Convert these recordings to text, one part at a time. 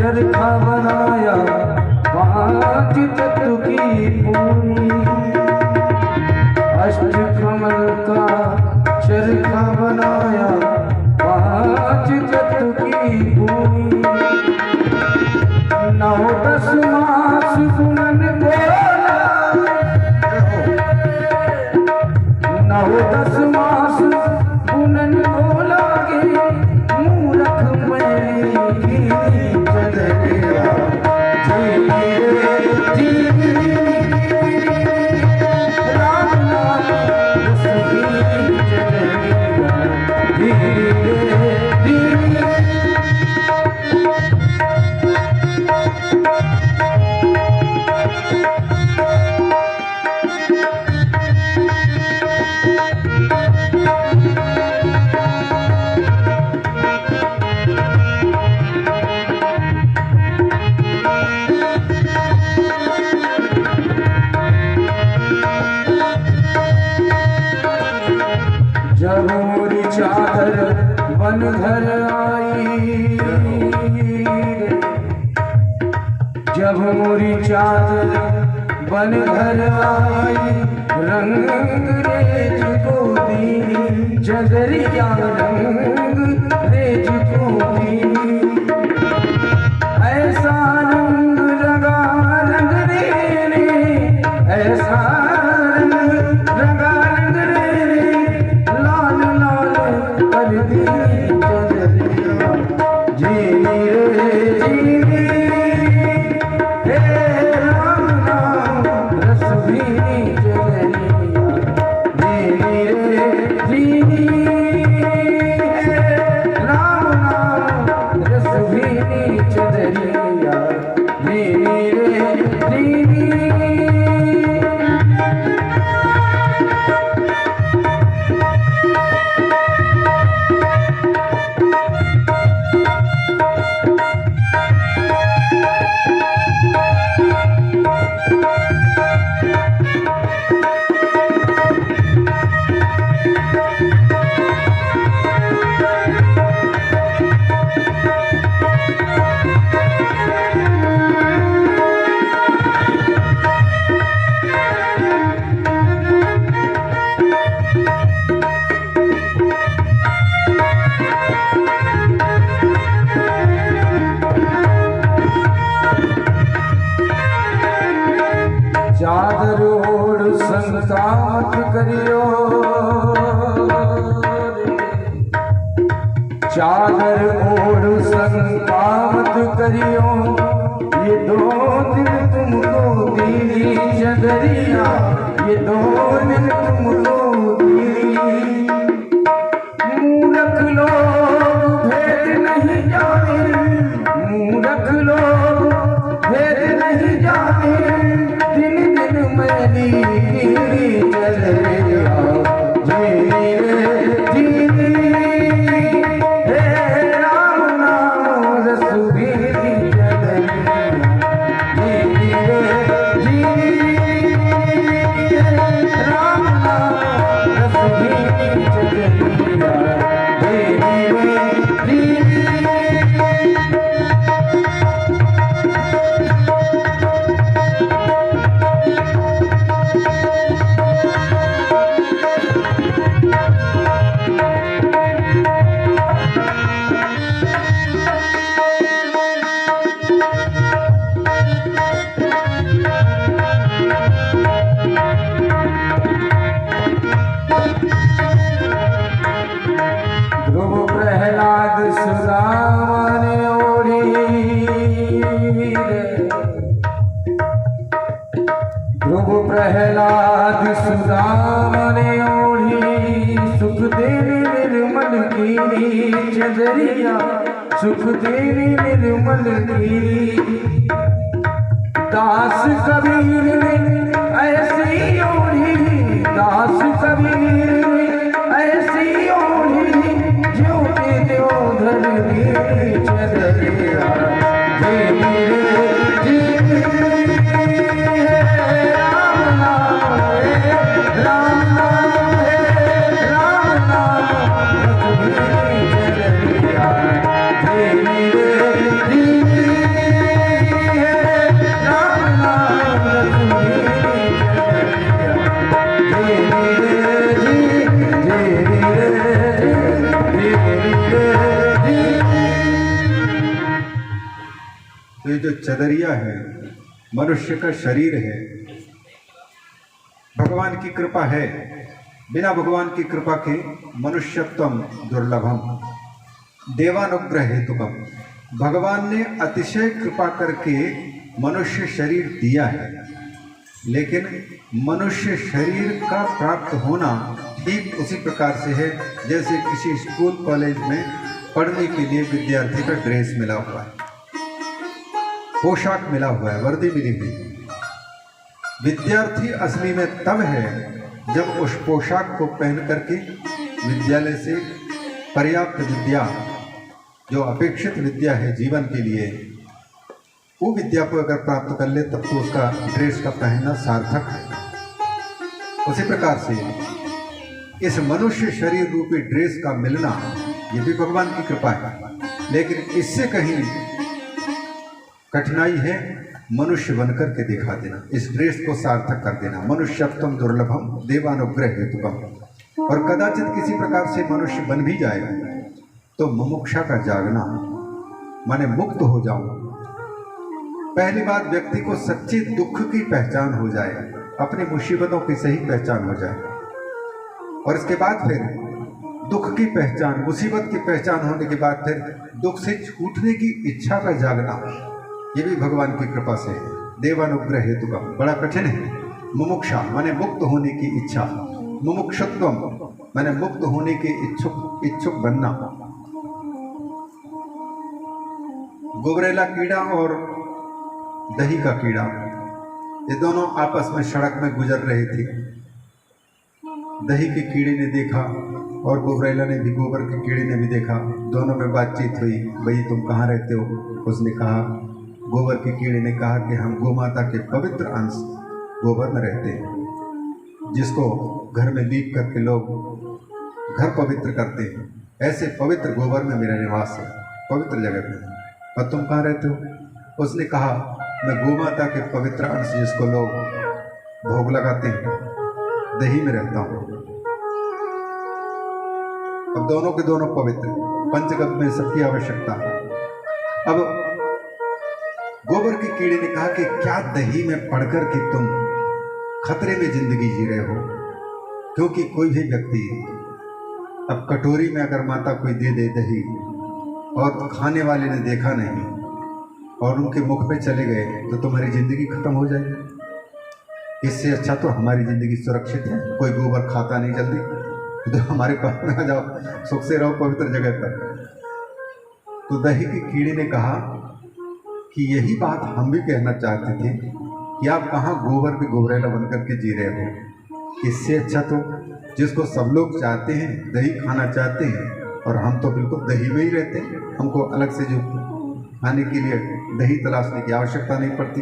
चरखा बनाया पांच तत्व की पूरी। अष्टकमल का चरखा बनाया पांच तत्व की पूरी। 9-10 मास गुणन बोला, 9-10 मास गुणन बोला गे मूर्ख मैली चलया राम नाम रसवी चलया धीरे धीरे। जब मोरी चादर बन घर आई, जब मोरी चादर बन घर आई, रंग रेज को दी जगरिया रंग रेज को दी। ऐसा रंग रंगा रंग रे, ऐसा रंग रंगा रंग रे, लाल लाल कर दी चदरिया जीनी रे जीनी। हे राम नाम रसवी चदरिया जीनी रे जीनी। राम नाम रसवी चदरिया जीनी रे जीनी। चादर ओढ़ शंका मत करियो, चादर ओढ़ शंका मत करियो। ये 2 दिन तुमको दी चदरिया, ये 2 दिन तुमको दी। मूर्ख लोग भेद नहीं जाने, मूर्ख लोग भेद नहीं जाने। दिन दिन मैली चलया जीनी रे जीनी। हे राम नाम रसवी चलया जीनी रे जीनी। राम नाम रसवी चलया जीनी रे जीनी। ध्रुव प्रहलाद सुदामा ने ओढ़ी रे, ध्रुव प्रहलाद सुदामा ने ओढ़ी। सुखदेवी निर्मल की चदरिया, सुखदेवी निर्मल की। दास कबीर ने ऐसी ओढ़ी, दास कबीर ने ऐसी ओढ़ी। जो के दो धर दी चदरिया जीनी रे जीनी। राम नाम है राम नाम है राम नाम रसवी चदरिया जीनी रे जीनी। तो ये जो चदरिया है, मनुष्य का शरीर है, भगवान की कृपा है। बिना भगवान की कृपा के मनुष्यत्वम दुर्लभम देवानुग्रह हेतुकम। भगवान ने अतिशय कृपा करके मनुष्य शरीर दिया है, लेकिन मनुष्य शरीर का प्राप्त होना ठीक उसी प्रकार से है जैसे किसी स्कूल कॉलेज में पढ़ने के लिए विद्यार्थी का ड्रेस मिला हुआ है, पोशाक मिला हुआ है, वर्दी मिली हुई है। विद्यार्थी असली में तब है जब उस पोशाक को पहन करके विद्यालय से पर्याप्त विद्या, जो अपेक्षित विद्या है जीवन के लिए, वो विद्या को अगर प्राप्त कर ले तब तो उसका ड्रेस का पहनना सार्थक है। उसी प्रकार से इस मनुष्य शरीर रूपी ड्रेस का मिलना ये भी भगवान की कृपा है, लेकिन इससे कहीं कठिनाई है मनुष्य बनकर के दिखा देना, इस ड्रेस को सार्थक कर देना। मनुष्यत्वम दुर्लभम देवानुग्रह हेतुकम। और कदाचित किसी प्रकार से मनुष्य बन भी जाए तो मुमुक्षा का जागना, माने मुक्त हो जाऊं। पहली बात, व्यक्ति को सच्चे दुख की पहचान हो जाए, अपनी मुसीबतों की सही पहचान हो जाए, और इसके बाद फिर दुख की पहचान, मुसीबत की पहचान होने के बाद फिर दुख से छूटने की इच्छा का जागना, ये भी भगवान की कृपा से है। देवानुग्रह हेतु का बड़ा कठिन है। मुमुक्षा माने मुक्त होने की इच्छा, मुमुक्षुत्वम माने मुक्त होने के इच्छुक बनना। गुबरेला कीड़ा और दही का कीड़ा, ये दोनों आपस में सड़क में गुजर रहे थे। दही के कीड़े ने देखा और गुबरेला ने भी, गोबर के कीड़े ने भी देखा। दोनों में बातचीत हुई, भाई तुम कहाँ रहते हो? उसने कहा, गोबर के कीड़े ने कहा कि हम गोमाता के पवित्र अंश गोबर में रहते हैं, जिसको घर में लीप करके लोग घर पवित्र करते हैं, ऐसे पवित्र गोबर में मेरा निवास है, पवित्र जगह में। और तुम कहाँ रहते हो? उसने कहा, मैं गोमाता के पवित्र अंश जिसको लोग भोग लगाते हैं, दही में रहता हूँ। अब दोनों के दोनों पवित्र, पंचगत में सबकी आवश्यकता है। अब गोबर के कीड़े ने कहा कि क्या दही में पड़कर के तुम खतरे में जिंदगी जी रहे हो? क्योंकि कोई भी व्यक्ति अब कटोरी में अगर माता कोई दे दे दही और खाने वाले ने देखा नहीं और उनके मुख पे चले गए तो तुम्हारी जिंदगी खत्म हो जाएगी। इससे अच्छा तो हमारी जिंदगी सुरक्षित है, कोई गोबर खाता नहीं जल्दी, तो हमारे पास में आ जाओ, सुख से रहो पवित्र जगह पर। तो दही के कीड़े ने कहा कि यही बात हम भी कहना चाहते थे कि आप कहाँ गोबर पे गोबरेला बनकर के जी रहे हो। इससे अच्छा तो जिसको सब लोग चाहते हैं, दही खाना चाहते हैं, और हम तो बिल्कुल दही में ही रहते हैं, हमको अलग से जो खाने के लिए दही तलाशने की आवश्यकता नहीं पड़ती।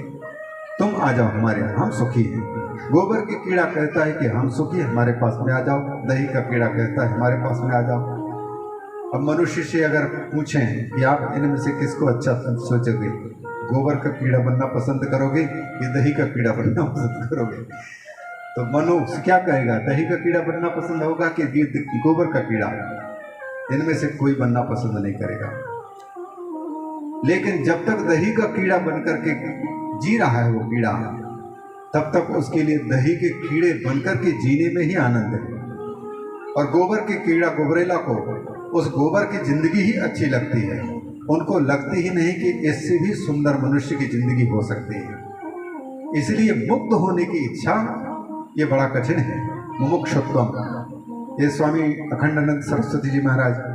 तुम आ जाओ हमारे यहाँ, हम सुखी हैं। गोबर की कीड़ा कहता है कि हम सुखी, हमारे पास में आ जाओ। दही का कीड़ा कहता है हमारे पास में आ जाओ। अब मनुष्य से अगर पूछें कि आप इनमें से किसको अच्छा सोचोगे, गोबर का कीड़ा बनना पसंद करोगे या दही का कीड़ा बनना पसंद करोगे? तो मनुष्य क्या कहेगा, दही का कीड़ा बनना पसंद होगा कि गोबर का कीड़ा? इनमें से कोई बनना पसंद नहीं करेगा। लेकिन जब तक दही का कीड़ा बनकर के जी रहा है वो कीड़ा, तब तक उसके लिए दही के कीड़े बनकर के जीने में ही आनंद है। और गोबर के कीड़ा, गोबरेला को उस गोबर की जिंदगी ही अच्छी लगती है, उनको लगती ही नहीं कि इससे भी सुंदर मनुष्य की जिंदगी हो सकती है। इसलिए मुक्त होने की इच्छा ये बड़ा कठिन है, मुमुक्षुत्वम। ये स्वामी अखंडानंद सरस्वती जी महाराज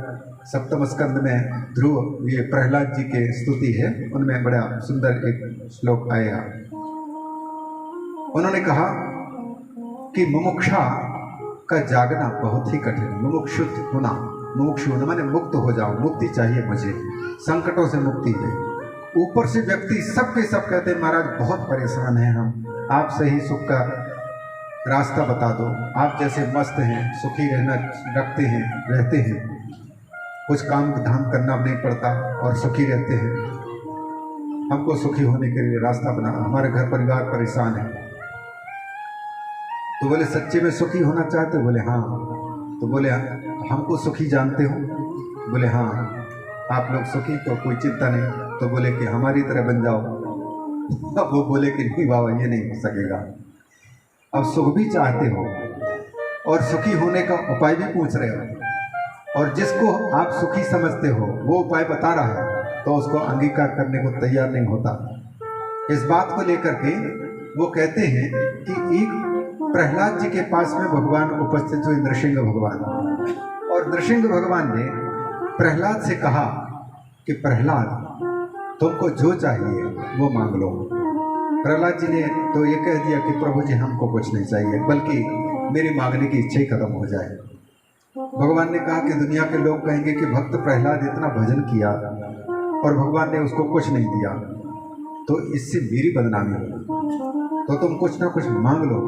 सप्तम स्कंद में ध्रुव, ये प्रहलाद जी के स्तुति है, उनमें बड़ा सुंदर एक श्लोक आया। उन्होंने कहा कि मुमुक्षा का जागना बहुत ही कठिन, मुमुक्षुत होना, मुमुक्षु होना माने मुक्त हो जाओ, मुक्ति चाहिए मुझे, संकटों से मुक्ति है। ऊपर से व्यक्ति सबके सब कहते हैं महाराज बहुत परेशान हैं हम, आप सही सुख का रास्ता बता दो, आप जैसे मस्त हैं, सुखी रहना रखते हैं, रहते हैं, कुछ काम धाम करना नहीं पड़ता और सुखी रहते हैं, हमको सुखी होने के लिए रास्ता बना, हमारे घर परिवार परेशान है। तो बोले सच्चे में सुखी होना चाहते? बोले हाँ। तो बोले हमको सुखी जानते हो? बोले हाँ। आप लोग सुखी, तो कोई चिंता नहीं, तो बोले कि हमारी तरह बन जाओ। अब वो बोले कि नहीं बाबा, ये नहीं हो सकेगा। अब सुख भी चाहते हो और सुखी होने का उपाय भी पूछ रहे हो, और जिसको आप सुखी समझते हो वो उपाय बता रहा है तो उसको अंगीकार करने को तैयार नहीं होता। इस बात को लेकर के वो कहते हैं कि एक प्रहलाद जी के पास में भगवान उपस्थित हुए, नृसिंह भगवान, और नृसिंह भगवान ने प्रहलाद से कहा कि प्रहलाद, तुमको जो चाहिए वो मांग लो। प्रहलाद जी ने तो ये कह दिया कि प्रभु जी हमको कुछ नहीं चाहिए, बल्कि मेरी मांगने की इच्छा ही खत्म हो जाए। भगवान ने कहा कि दुनिया के लोग कहेंगे कि भक्त प्रहलाद इतना भजन किया और भगवान ने उसको कुछ नहीं दिया, तो इससे मेरी बदनामी हो, तो तुम कुछ ना कुछ मांग लो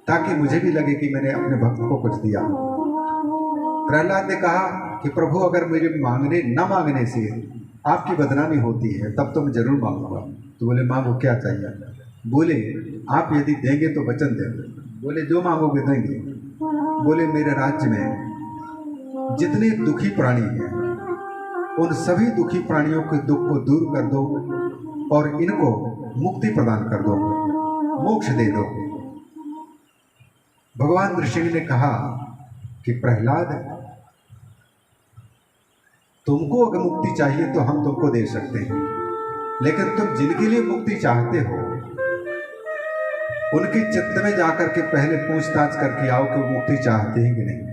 ताकि मुझे भी लगे कि मैंने अपने भक्त को कुछ दिया। प्रहलाद ने कहा कि प्रभु, अगर मुझे न मांगने से आपकी बदनामी होती है तब तो मैं जरूर मांगूंगा। तो बोले मांगो, क्या चाहिए? बोले आप यदि देंगे तो वचन देंगे। बोले जो मांगोगे देंगे। बोले मेरे राज्य में जितने दुखी प्राणी हैं उन सभी दुखी प्राणियों के दुख को दूर कर दो और इनको मुक्ति प्रदान कर दो, मोक्ष दे दो। भगवान नृसिंह ने कहा कि प्रहलाद, तुमको अगर मुक्ति चाहिए तो हम तुमको दे सकते हैं, लेकिन तुम जिनके लिए मुक्ति चाहते हो उनके चित्त में जाकर के पहले पूछताछ करके आओ कि वो मुक्ति चाहते हैं कि नहीं।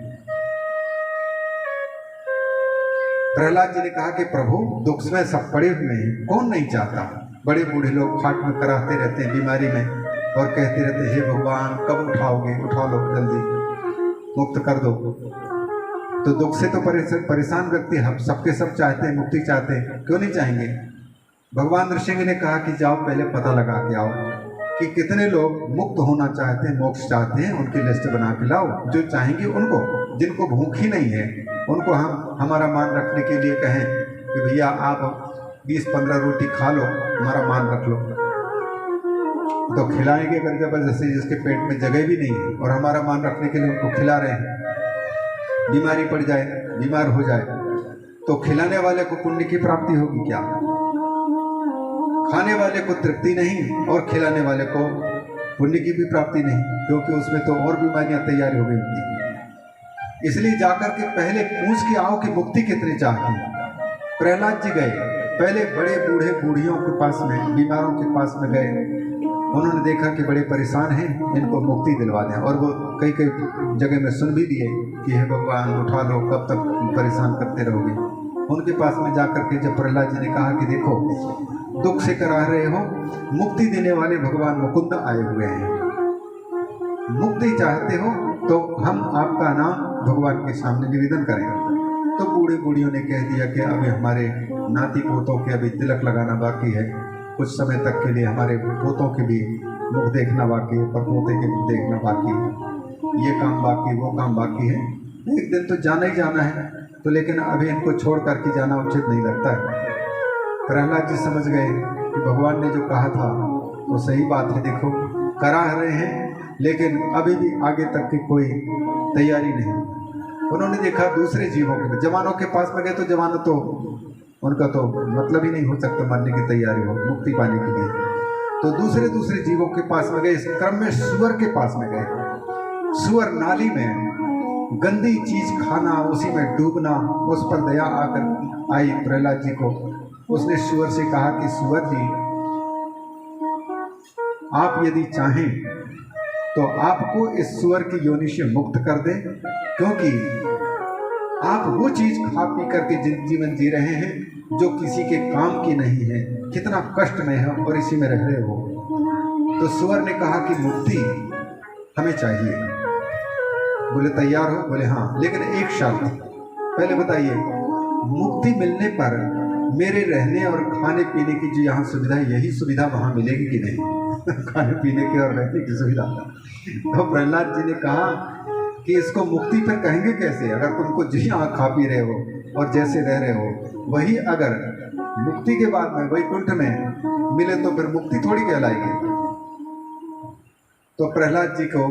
प्रहलाद जी ने कहा कि प्रभु, दुख में सब पड़े हुए हैं, कौन नहीं चाहता। बड़े बूढ़े लोग खाट में कराहते रहते हैं बीमारी में और कहते रहते हैं, हे भगवान कब उठाओगे, उठा लो जल्दी, मुक्त कर दो। तो दुख से तो परेशान व्यक्ति हम सबके सब चाहते हैं, मुक्ति चाहते हैं, क्यों नहीं चाहेंगे। भगवान नृसिंह ने कहा कि जाओ पहले पता लगा के आओ कि कितने लोग मुक्त होना चाहते हैं, मोक्ष चाहते हैं, उनकी लिस्ट बना के लाओ। जो चाहेंगे उनको, जिनको भूख ही नहीं है उनको हम हमारा मान रखने के लिए कहें कि भैया आप 20-15 रोटी खा लो, हमारा मान रख लो, तो खिलाएंगे अगर जबरदस्ती, जिसके पेट में जगह भी नहीं है और हमारा मान रखने के लिए उनको खिला रहे हैं। बीमारी पड़ जाए, बीमार हो जाए तो खिलाने वाले को पुण्य की प्राप्ति होगी क्या? खाने वाले को तृप्ति नहीं और खिलाने वाले को पुण्य की भी प्राप्ति नहीं, क्योंकि उसमें तो और बीमारियां तैयार हो गई होती। इसलिए जाकर के पहले पूछ के आओ कि मुक्ति कितने चाहते हैं। प्रहलाद जी गए, पहले बड़े बूढ़े बूढ़ियों के पास में, बीमारों के पास में गए। उन्होंने देखा कि बड़े परेशान हैं, इनको मुक्ति दिलवा दें। और वो कई जगह में सुन भी दिए कि हे भगवान उठा लो, कब तक परेशान करते रहोगे। उनके पास में जाकर के जब प्रहलाद जी ने कहा कि देखो, दुख से करा रहे हो, मुक्ति देने वाले भगवान मुकुंद आए हुए हैं, मुक्ति चाहते हो तो हम आपका नाम भगवान के सामने निवेदन करें। तो बूढ़े बूढ़ियों ने कह दिया कि अभी हमारे नाती पोतों के अभी तिलक लगाना बाकी है, कुछ समय तक के लिए हमारे पोतों के भी मुख देखना बाकी है, परपोते के मुख देखना बाकी है, ये काम बाकी, वो काम बाकी है। एक दिन तो जाना ही जाना है, तो लेकिन अभी इनको छोड़ करके जाना उचित नहीं लगता है। प्रहलाद जी समझ गए कि भगवान ने जो कहा था वो सही बात है। देखो करा रहे हैं लेकिन अभी भी आगे तक की कोई तैयारी नहीं। उन्होंने देखा दूसरे जीवों के, जवानों के पास में गए तो जवान तो उनका तो मतलब ही नहीं हो सकता मरने की तैयारी हो, मुक्ति पाने के लिए। तो दूसरे जीवों के पास में गए। इस क्रम में सुअर के पास में गए। सुअर नाली में गंदी चीज खाना, उसी में डूबना, उस पर दया आकर आई प्रहलाद जी को। उसने सुअर से कहा कि सुअर जी, आप यदि चाहें तो आपको इस सुअर की योनि से मुक्त कर दें, क्योंकि आप वो चीज खा पी करके जीवन जी रहे हैं जो किसी के काम की नहीं है, कितना कष्ट में है और इसी में रह रहे हो। तो सुअर ने कहा कि मुक्ति हमें चाहिए। बोले तैयार हो? बोले हाँ, लेकिन एक शर्त, पहले बताइए मुक्ति मिलने पर मेरे रहने और खाने पीने की जो यहाँ सुविधा है, यही सुविधा वहाँ मिलेगी कि नहीं? खाने पीने की और रहने की सुविधा। तो प्रहलाद जी ने कहा कि इसको मुक्ति पर कहेंगे कैसे, अगर तुमको जो यहाँ खा पी रहे हो और जैसे रह रहे हो वही अगर मुक्ति के बाद में वैकुंठ में मिले तो फिर मुक्ति थोड़ी कहलाएगी। तो प्रहलाद जी को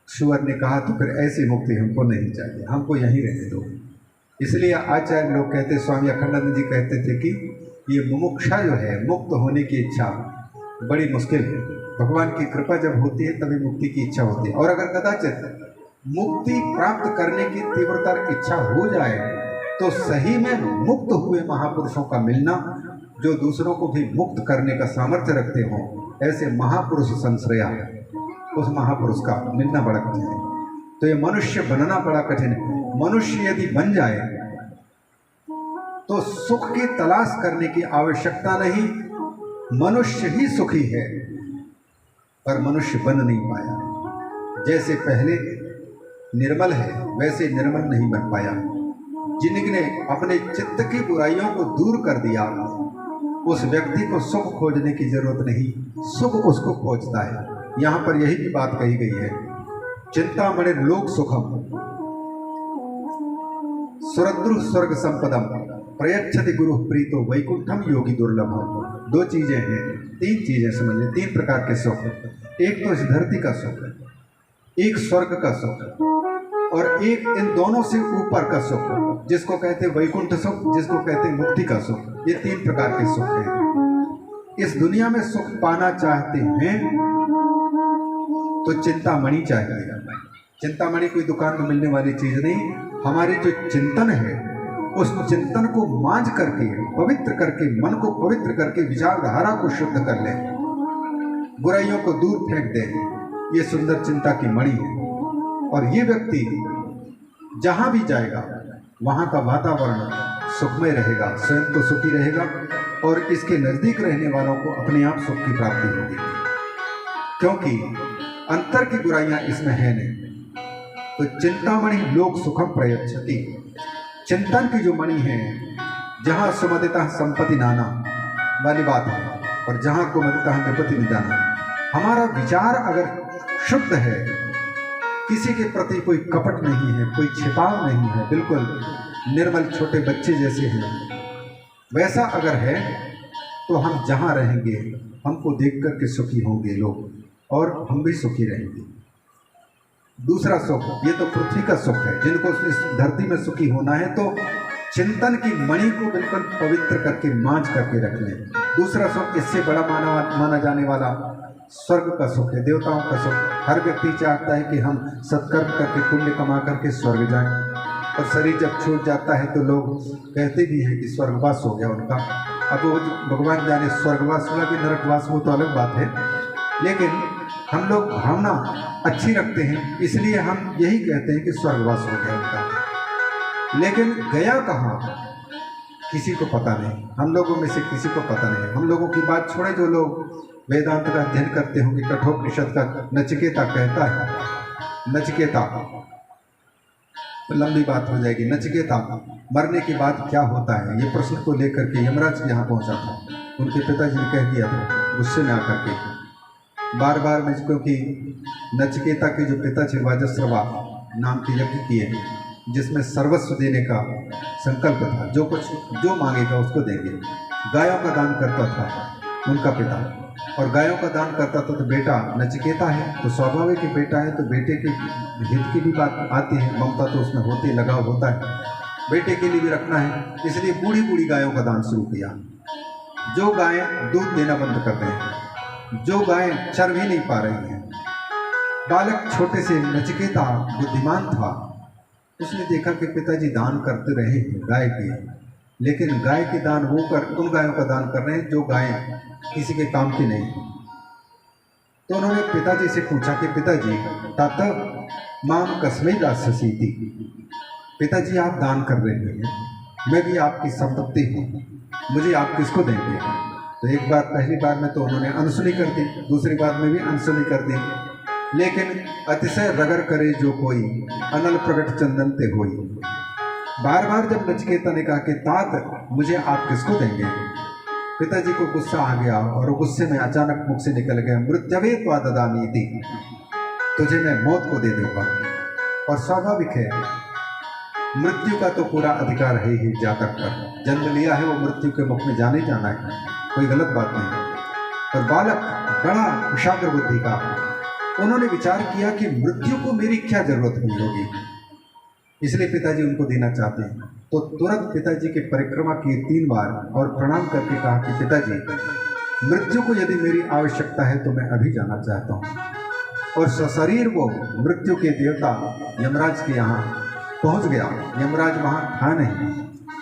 सुअर ने कहा तो फिर ऐसी मुक्ति हमको नहीं चाहिए, हमको यहीं रहने दो। इसलिए आचार्य लोग कहते, स्वामी अखंडानंद जी कहते थे कि ये मुमुक्षा जो है, मुक्त होने की इच्छा बड़ी मुश्किल है। भगवान की कृपा जब होती है तभी मुक्ति की इच्छा होती है। और अगर कदाचित मुक्ति प्राप्त करने की तीव्रतर इच्छा हो जाए तो सही में मुक्त हुए महापुरुषों का मिलना, जो दूसरों को भी मुक्त करने का सामर्थ्य रखते हों, ऐसे महापुरुष संश्रया, उस महापुरुष का मिलना बड़ा कठिन है। तो ये मनुष्य बनना बड़ा कठिन है। मनुष्य यदि बन जाए तो सुख की तलाश करने की आवश्यकता नहीं, मनुष्य ही सुखी है। पर मनुष्य बन नहीं पाया। जैसे पहले निर्मल है वैसे निर्मल नहीं बन पाया। जिनने अपने चित्त की बुराइयों को दूर कर दिया, उस व्यक्ति को सुख खोजने की जरूरत नहीं, सुख उसको खोजता है। यहाँ पर यही भी बात कही गई है, चिंतामणि लोक सुखम सुरद्रु स्वर्ग संपदम प्रयच्छति गुरु प्रीतो वैकुंठम योगी दुर्लभम। दो चीजें हैं, तीन चीजें समझिए, तीन प्रकार के सुख। एक तो इस धरती का सुख, एक स्वर्ग का सुख, और एक इन दोनों से ऊपर का सुख, जिसको कहते हैं वैकुंठ सुख, जिसको कहते हैं मुक्ति का सुख। ये तीन प्रकार के सुख हैं। इस दुनिया में सुख पाना चाहते हैं तो चिंतामणि चाहिए। चिंतामणि कोई दुकान में मिलने वाली चीज नहीं। हमारे जो चिंतन है, उस चिंतन को मांझ करके, पवित्र करके, मन को पवित्र करके, विचारधारा को शुद्ध कर ले, बुराइयों को दूर फेंक दे, ये सुंदर चिंता की मणि है। और ये व्यक्ति जहाँ भी जाएगा वहाँ का वातावरण सुखमय रहेगा, स्वयं तो सुखी रहेगा और इसके नज़दीक रहने वालों को अपने आप सुख की प्राप्ति होगी, क्योंकि अंतर की बुराइयाँ इसमें है नहीं। तो चिंतामणि लोक सुखम प्रयच्छति, चिंतन की जो मणि है, जहाँ सुमदिता संपत्ति नाना वाली बात है, और जहाँ कुमदिता विपत्ति निदाना। हमारा विचार अगर शुद्ध है, किसी के प्रति कोई कपट नहीं है, कोई छिपाव नहीं है, बिल्कुल निर्मल छोटे बच्चे जैसे हैं, वैसा अगर है तो हम जहाँ रहेंगे हमको देख कर के सुखी होंगे लोग, और हम भी सुखी रहेंगे। दूसरा सुख, ये तो पृथ्वी का सुख है, जिनको इस धरती में सुखी होना है तो चिंतन की मणि को बिल्कुल पवित्र करके मांझ करके रख लें। दूसरा सुख, इससे बड़ा माना जाने वाला स्वर्ग का सुख है, देवताओं का सुख। हर व्यक्ति चाहता है कि हम सत्कर्म करके, पुण्य कमा करके स्वर्ग जाएं, और शरीर जब छूट जाता है तो लोग कहते भी हैं कि स्वर्गवास हो गया उनका। अब वो भगवान जाने स्वर्गवास हुआ कि नरकवास, वो तो अलग बात है, लेकिन हम लोग भावना अच्छी रखते हैं, इसलिए हम यही कहते हैं कि स्वर्गवास हो गया उनका। लेकिन गया कहाँ किसी को पता नहीं, हम लोगों में से किसी को पता नहीं। हम लोगों की बात छोड़े, जो लोग वेदांत का अध्ययन करते होंगे, कठोपनिषद का नचिकेता कहता है, नचिकेता तो लंबी बात हो जाएगी। नचिकेता मरने के बाद क्या होता है, ये प्रश्न को लेकर के यमराज यहाँ पहुँचा था। उनके पिताजी ने कह दिया था गुस्से में आकर के, बार बार में, क्योंकि नचिकेता के जो पिता थे वाजस्रवा नाम के यज्ञ किए, जिसमें सर्वस्व देने का संकल्प था, जो कुछ जो मांगेगा उसको देंगे। गायों का दान करता था उनका पिता, और गायों का दान करता था तो बेटा नचिकेता है तो स्वाभाविक ही बेटा है तो बेटे के हित की भी बात आती है, ममता तो उसमें होती है, लगाव होता है, बेटे के लिए भी रखना है। इसलिए बूढ़ी बूढ़ी गायों का दान शुरू किया। जो गायें दूध देना बंद कर दें, जो गायें चर भी नहीं पा रही हैं। बालक छोटे से नचिकेता बुद्धिमान था, उसने देखा कि पिताजी दान करते रहे हैं गाय के, लेकिन गाय के दान वो उन गायों का दान कर रहे हैं जो गायें किसी के काम की नहीं। तो उन्होंने पिताजी से पूछा कि पिताजी तात माम कस्मै दास्यसीति, पिताजी आप दान कर रहे हैं, मैं भी आपकी संपत्ति हूँ, मुझे आप किसको देंगे? तो एक बार, पहली बार में तो उन्होंने अनसुनी कर दी, दूसरी बार में भी अनसुनी कर दी, लेकिन अतिशय रगर करे जो कोई अनल प्रगट चंदन ते होई। बार बार जब नचिकेता ने कहा कि तात मुझे आप किसको देंगे, पिताजी को गुस्सा आ गया और गुस्से में अचानक मुख से निकल गया, मृत्यवे त्वा ददामीति, तुझे मैं मौत को दे दूंगा। और स्वाभाविक है, मृत्यु का तो पूरा अधिकार है ही, जातक पर जन्म लिया है वो मृत्यु के मुख में जाने जाना है, कोई गलत बात नहीं। और बालक बड़ा कुशाग्र बुद्धि का, उन्होंने विचार किया कि मृत्यु को मेरी क्या जरूरत हुई होगी, इसलिए पिताजी उनको देना चाहते हैं। तो तुरंत पिताजी की परिक्रमा की 3 बार और प्रणाम करके कहा कि पिताजी, मृत्यु को यदि मेरी आवश्यकता है तो मैं अभी जाना चाहता हूँ। और सशरीर वो मृत्यु के देवता यमराज के यहाँ पहुँच गया। यमराज वहाँ था नहीं,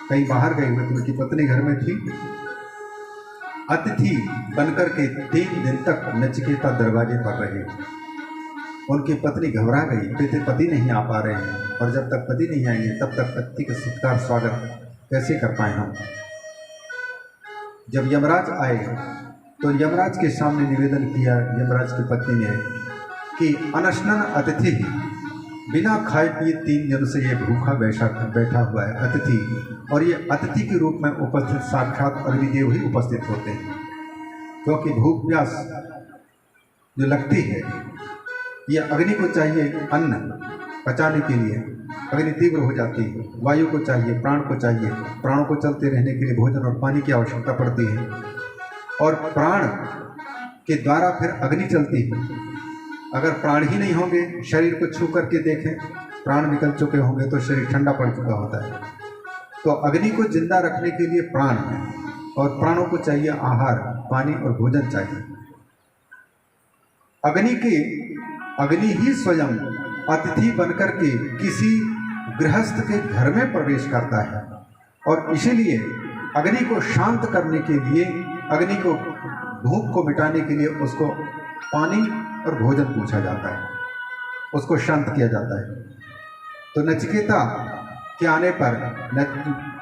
कहीं बाहर गए हुए थे, उनकी पत्नी घर में थी। अतिथि बनकर के 3 दिन तक नचिकेता दरवाजे पर रहे। उनकी पत्नी घबरा गई, पति नहीं आ पा रहे हैं, और जब तक पति नहीं आएंगे तब तक पति का सत्कार स्वागत कैसे कर पाए हम। जब यमराज आए तो यमराज के सामने निवेदन किया यमराज की पत्नी ने कि अनशनन अतिथि, बिना खाए पिए 3 दिन से ये भूखा बैठा हुआ है अतिथि, और ये अतिथि के रूप में उपस्थित साक्षात अग्निदेव ही उपस्थित होते हैं। क्योंकि भूख प्यास जो लगती है, ये अग्नि को चाहिए अन्न पचाने के लिए, अग्नि तीव्र हो जाती है। वायु को चाहिए, प्राण को चाहिए, प्राणों को चलते रहने के लिए भोजन और पानी की आवश्यकता पड़ती है, और प्राण के द्वारा फिर अग्नि चलती है। अगर प्राण ही नहीं होंगे, शरीर को छू करके देखें, प्राण निकल चुके होंगे तो शरीर ठंडा पड़ चुका होता है। तो अग्नि को जिंदा रखने के लिए प्राण है, और प्राणों को चाहिए आहार, पानी और भोजन चाहिए। अग्नि ही स्वयं अतिथि बनकर के किसी गृहस्थ के घर में प्रवेश करता है, और इसीलिए अग्नि को शांत करने के लिए, अग्नि को भूख को मिटाने के लिए उसको पानी और भोजन पूछा जाता है, उसको शांत किया जाता है। तो नचिकेता के आने पर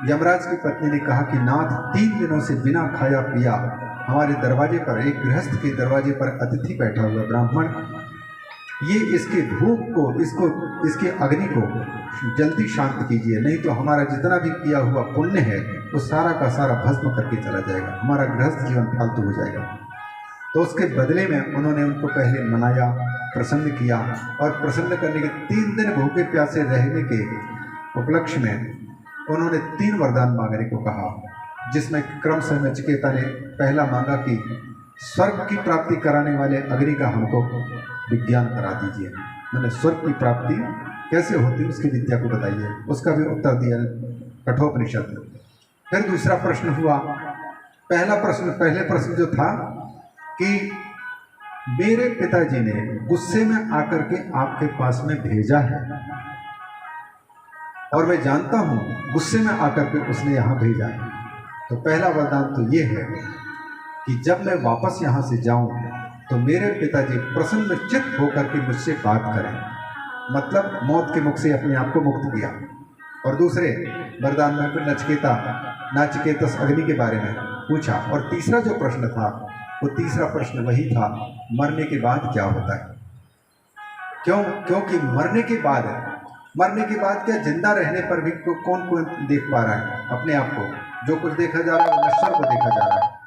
यमराज की पत्नी ने कहा कि नाथ, 3 दिनों से बिना खाया पिया हमारे दरवाजे पर, एक गृहस्थ के दरवाजे पर अतिथि बैठा हुआ ब्राह्मण, ये इसके भूख को, इसके अग्नि को जल्दी शांत कीजिए, नहीं तो हमारा जितना भी किया हुआ पुण्य है वो सारा का सारा भस्म करके चला जाएगा, हमारा गृहस्थ जीवन फालतू हो जाएगा। तो उसके बदले में उन्होंने उनको पहले मनाया, प्रसन्न किया, और प्रसन्न करने के 3 दिन भूखे प्यासे रहने के उपलक्ष्य में उन्होंने 3 वरदान मांगने को कहा, जिसमें क्रमशः नचिकेता ने पहला मांगा कि स्वर्ग की प्राप्ति कराने वाले अग्नि का हमको विज्ञान करा दीजिए, मैंने स्वर्ग की प्राप्ति कैसे होती है उसकी विद्या को बताइए। उसका भी उत्तर दिया कठोपनिषद। फिर दूसरा प्रश्न हुआ, पहले प्रश्न जो था कि मेरे पिताजी ने गुस्से में आकर के आपके पास में भेजा है, और मैं जानता हूँ गुस्से में आकर के उसने यहाँ भेजा है। तो पहला वरदान तो ये है कि जब मैं वापस यहाँ से जाऊँ तो मेरे पिताजी प्रसन्न चित्त होकर के मुझसे बात करें, मतलब मौत के मुख से अपने आप को मुक्त किया। और दूसरे वरदान में फिर नाचिकेतस अग्नि के बारे में पूछा। और तीसरा जो प्रश्न था, वो तीसरा प्रश्न वही था, मरने के बाद क्या होता है। क्योंकि मरने के बाद क्या जिंदा रहने पर भी कौन देख पा रहा है अपने आप को। जो कुछ देखा जा रहा है वो नश्वर को देखा जा रहा है,